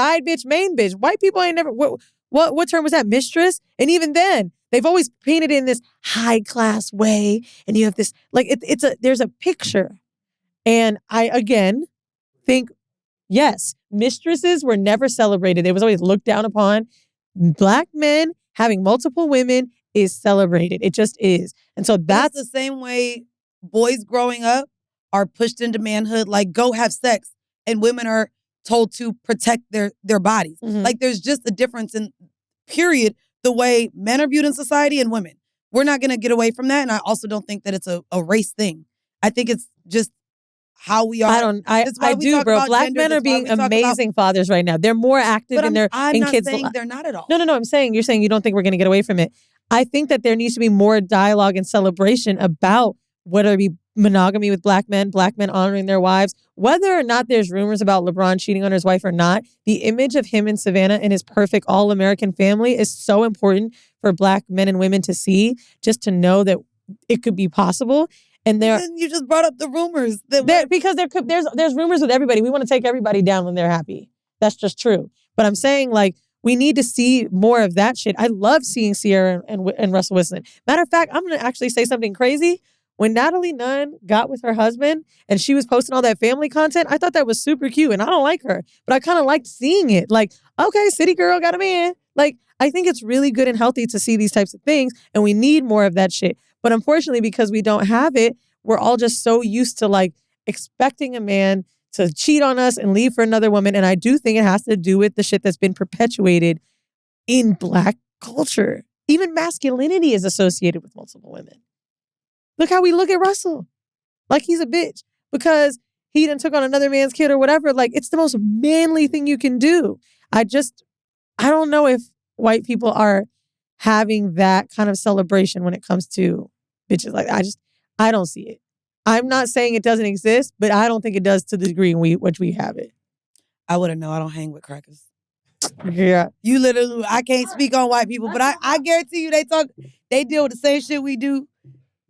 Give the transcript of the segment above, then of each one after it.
side bitch, main bitch. White people ain't never, what term was that? Mistress? And even then, they've always painted it in this high class way. And you have this, like, there's a picture. And I, again, think, yes, mistresses were never celebrated. It was always looked down upon. Black men having multiple women is celebrated. It just is. And so that's the same way boys growing up are pushed into manhood, like go have sex, and women are told to protect their bodies. Mm-hmm. Like there's just a difference in, period, the way men are viewed in society and women. We're not going to get away from that. And I also don't think that it's a race thing. I think it's just how we are. I do, bro. Black men are being amazing fathers right now. They're more active in their I'm not kids' saying they're not at all. No. I'm saying you're saying you don't think we're going to get away from it. I think that there needs to be more dialogue and celebration about whether it be monogamy with black men honoring their wives, whether or not there's rumors about LeBron cheating on his wife or not. The image of him in Savannah and his perfect all-American family is so important for black men and women to see, just to know that it could be possible. And you just brought up the rumors because there's rumors with everybody. We want to take everybody down when they're happy. That's just true. But I'm saying, like, we need to see more of that shit. I love seeing Sierra and Russell Wilson. Matter of fact, I'm going to actually say something crazy. When Natalie Nunn got with her husband and she was posting all that family content, I thought that was super cute. And I don't like her, but I kind of liked seeing it. Like, okay, city girl got a man. Like, I think it's really good and healthy to see these types of things. And we need more of that shit. But unfortunately, because we don't have it, we're all just so used to, like, expecting a man to cheat on us and leave for another woman. And I do think it has to do with the shit that's been perpetuated in Black culture. Even masculinity is associated with multiple women. Look how we look at Russell. Like he's a bitch because he done took on another man's kid or whatever. Like, it's the most manly thing you can do. I don't know if white people are having that kind of celebration when it comes to bitches. Like, I don't see it. I'm not saying it doesn't exist, but I don't think it does to the degree in which we have it. I wouldn't know. I don't hang with crackers. Yeah. You literally, I can't speak on white people, but I guarantee you they deal with the same shit we do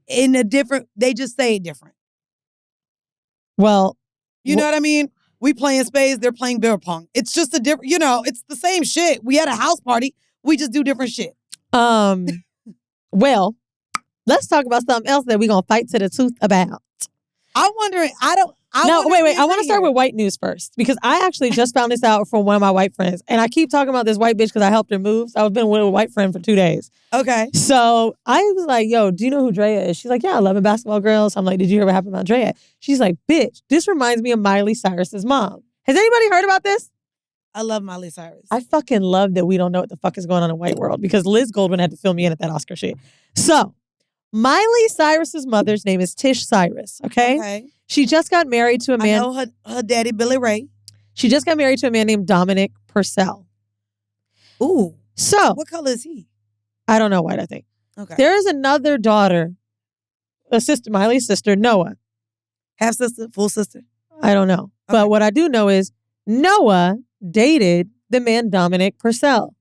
in a different, they just say it different. Well. You know what I mean? We playing spades, they're playing beer pong. It's just a different, it's the same shit. We had a house party. We just do different shit. Well, let's talk about something else that we're going to fight to the tooth about. I'm wondering, wait. I want to start with white news first because I actually just found this out from one of my white friends. And I keep talking about this white bitch because I helped her move. So I've been with a white friend for 2 days. Okay. So I was like, yo, do you know who Draya is? She's like, yeah, I love Basketball Girls. I'm like, did you hear what happened about Draya? She's like, bitch, this reminds me of Miley Cyrus's mom. Has anybody heard about this? I love Miley Cyrus. I fucking love that we don't know what the fuck is going on in white world because Liz Goldwyn had to fill me in at that Oscar shit. So Miley Cyrus's mother's name is Tish Cyrus, okay? She just got married to a man. I know her daddy, Billy Ray. She just got married to a man named Dominic Purcell. Ooh. So. What color is he? I don't know, white, I think. Okay. There is another daughter, a sister, Miley's sister, Noah. Half sister, full sister? I don't know. Okay. But what I do know is Noah dated the man Dominic Purcell.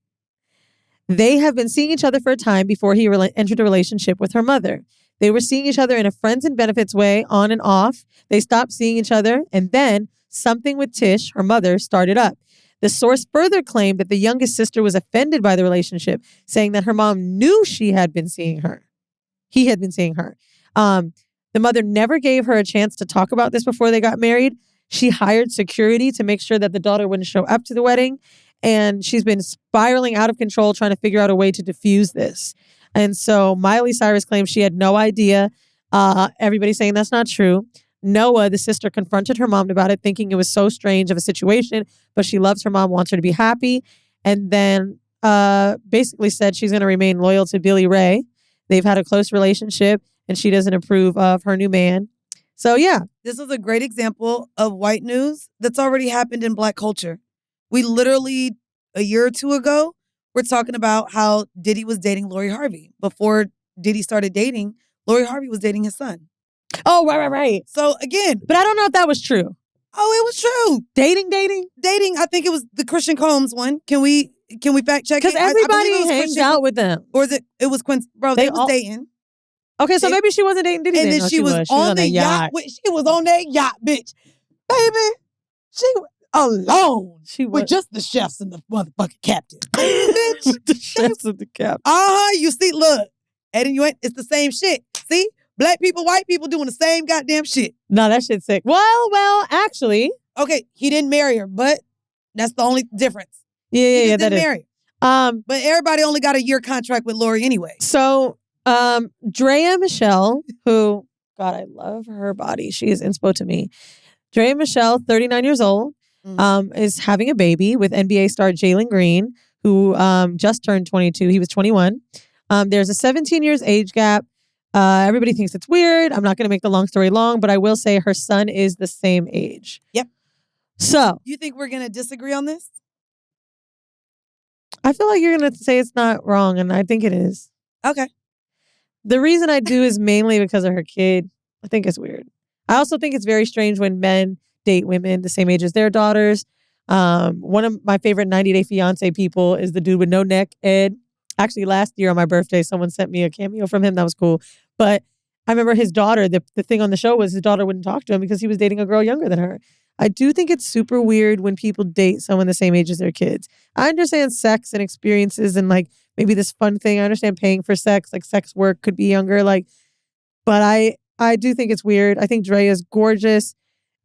They have been seeing each other for a time before he entered a relationship with her mother. They were seeing each other in a friends and benefits way, on and off. They stopped seeing each other, and then something with Tish, her mother, started up. The source further claimed that the youngest sister was offended by the relationship, saying that her mom knew she had been seeing her. He had been seeing her. The mother never gave her a chance to talk about this before they got married. She hired security to make sure that the daughter wouldn't show up to the wedding. And she's been spiraling out of control trying to figure out a way to diffuse this. And so Miley Cyrus claims she had no idea. Everybody's saying that's not true. Noah, the sister, confronted her mom about it, thinking it was so strange of a situation, but she loves her mom, wants her to be happy. And then basically said she's going to remain loyal to Billy Ray. They've had a close relationship and she doesn't approve of her new man. So yeah. This is a great example of white news that's already happened in Black culture. We literally, a year or two ago, we're talking about how Diddy was dating Lori Harvey. Before Diddy started dating, Lori Harvey was dating his son. Oh, right. So again. But I don't know if that was true. Oh, it was true. Dating? Dating, I think it was the Christian Combs one. Can we fact check it? Because everybody hangs out with them. Or it was Quincy. Bro, they was dating. Okay, so maybe she wasn't dating Diddy. And then she was on the yacht. She was on that yacht, bitch. Baby. alone. She With was just the chefs and the motherfucking captain. Bitch. with the chefs and the cap. You see, look. Eddie, you ain't, it's the same shit. See? Black people, white people doing the same goddamn shit. No, that shit's sick. Well, actually. Okay, he didn't marry her, but that's the only difference. Yeah, He just that didn't is. marry her. But everybody only got a year contract with Lori anyway. So, Draya Michele, who, God, I love her body. She is inspo to me. Draya Michele, 39 years old, is having a baby with NBA star Jalen Green, who just turned 22. He was 21. There's a 17 years age gap. Everybody thinks it's weird. I'm not going to make the long story long, but I will say her son is the same age. Yep. So. You think we're going to disagree on this? I feel like you're going to say it's not wrong, and I think it is. Okay. The reason I do is mainly because of her kid. I think it's weird. I also think it's very strange when men date women the same age as their daughters. One of my favorite 90 Day Fiancé people is the dude with no neck, Ed. Actually, last year on my birthday, someone sent me a cameo from him. That was cool. But I remember his daughter, the thing on the show was his daughter wouldn't talk to him because he was dating a girl younger than her. I do think it's super weird when people date someone the same age as their kids. I understand sex and experiences and like maybe this fun thing. I understand paying for sex, like sex work could be younger. But I do think it's weird. I think Draya is gorgeous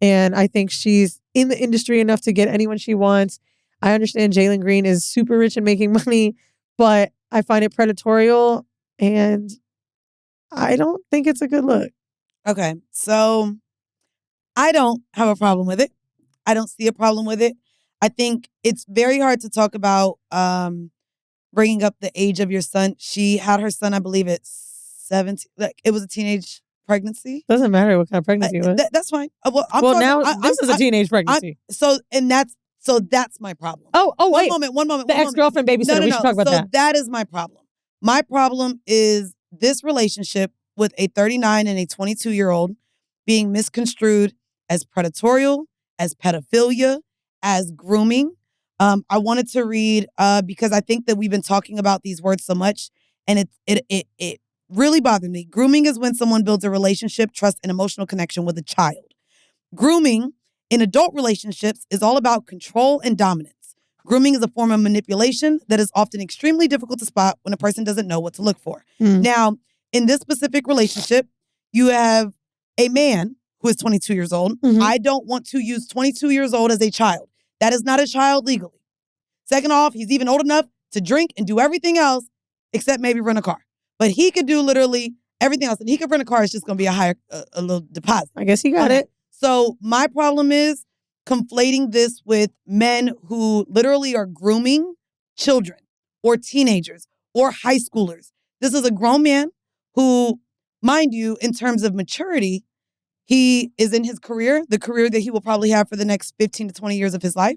and I think she's in the industry enough to get anyone she wants. I understand Jalen Green is super rich and making money, but I find it predatorial and I don't think it's a good look. Okay, so I don't have a problem with it. I don't see a problem with it. I think it's very hard to talk about bringing up the age of your son. She had her son, I believe, at 17. Like it was a teenage pregnancy. Doesn't matter what kind of pregnancy it was. That's fine. This is a teenage pregnancy. That's my problem. Wait. One moment. The ex-girlfriend babysitter. We should talk about that. So that is my problem. My problem is this relationship with a 39 and a 22-year-old being misconstrued as predatorial, as pedophilia, as grooming. I wanted to read because I think that we've been talking about these words so much, and it really bothered me. Grooming is when someone builds a relationship, trust, and emotional connection with a child. Grooming in adult relationships is all about control and dominance. Grooming is a form of manipulation that is often extremely difficult to spot when a person doesn't know what to look for. Now, in this specific relationship, you have a man who is 22 years old. I don't want to use 22 years old as a child. That is not a child legally. Second off, he's even old enough to drink and do everything else except maybe rent a car. But he could do literally everything else. And he could rent a car. It's just going to be a little deposit. I guess he got it. So my problem is conflating this with men who literally are grooming children or teenagers or high schoolers. This is a grown man who, mind you, in terms of maturity, he is in his career, the career that he will probably have for the next 15 to 20 years of his life.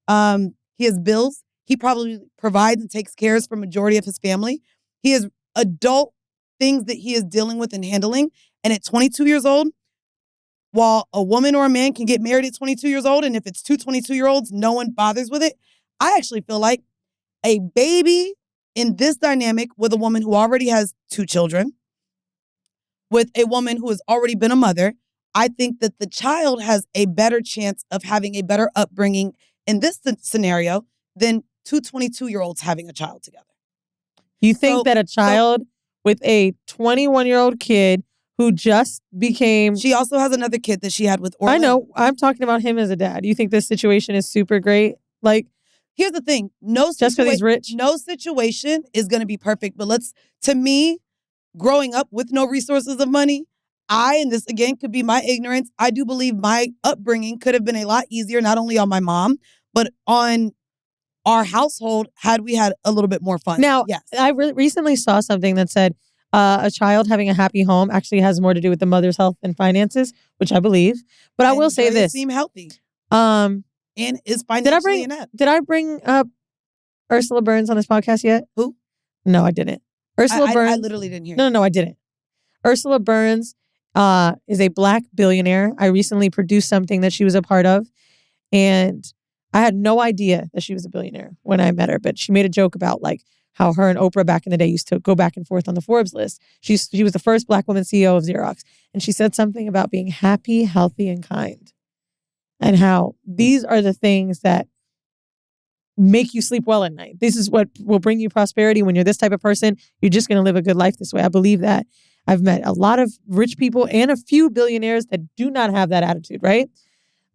He has bills. He probably provides and takes care of the majority of his family. He has adult things that he is dealing with and handling. And at 22 years old, while a woman or a man can get married at 22 years old, and if it's two 22-year-olds, no one bothers with it, I actually feel like a baby in this dynamic with a woman who already has 2 children, with a woman who has already been a mother, I think that the child has a better chance of having a better upbringing in this scenario than 2 22-year-olds having a child together. You think that a child with a 21-year-old kid who just became... She also has another kid that she had with Orlando. I know. I'm talking about him as a dad. You think this situation is super great? Like, here's the thing. Just because he's rich? No situation is going to be perfect. But to me, growing up with no resources of money, and this again could be my ignorance, I do believe my upbringing could have been a lot easier, not only on my mom, but on our household had we had a little bit more fun. Now, yes. I recently saw something that said a child having a happy home actually has more to do with the mother's health and finances, which I believe. But I will say this. Seem healthy. And is financially inept. Did I bring up Ursula Burns on this podcast yet? Who? No, I didn't. Ursula Burns. I literally didn't hear. No, I didn't. Ursula Burns is a Black billionaire. I recently produced something that she was a part of. And I had no idea that she was a billionaire when I met her. But she made a joke about like how her and Oprah back in the day used to go back and forth on the Forbes list. She was the first Black woman CEO of Xerox. And she said something about being happy, healthy, and kind. and how these are the things that make you sleep well at night. This is what will bring you prosperity. When you're this type of person, you're just going to live a good life this way. I believe that. I've met a lot of rich people and a few billionaires that do not have that attitude, right?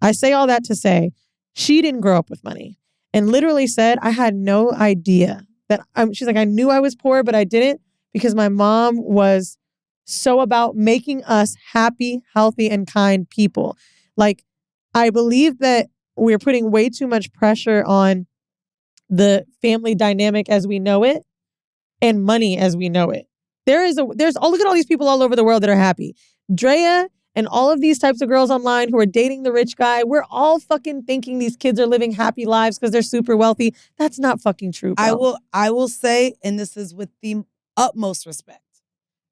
I say all that to say she didn't grow up with money and literally said, I had no idea that she's like, I knew I was poor, but I didn't because my mom was so about making us happy, healthy, and kind people. Like, I believe that we're putting way too much pressure on the family dynamic as we know it and money as we know it. Look at all these people all over the world that are happy. Draya and all of these types of girls online who are dating the rich guy, we're all fucking thinking these kids are living happy lives because they're super wealthy. That's not fucking true, bro. I will say, and this is with the utmost respect,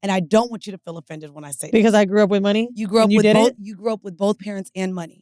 and I don't want you to feel offended when I say because this. I grew up with money. You grew up and you with didn't? both. You grew up with both parents and money.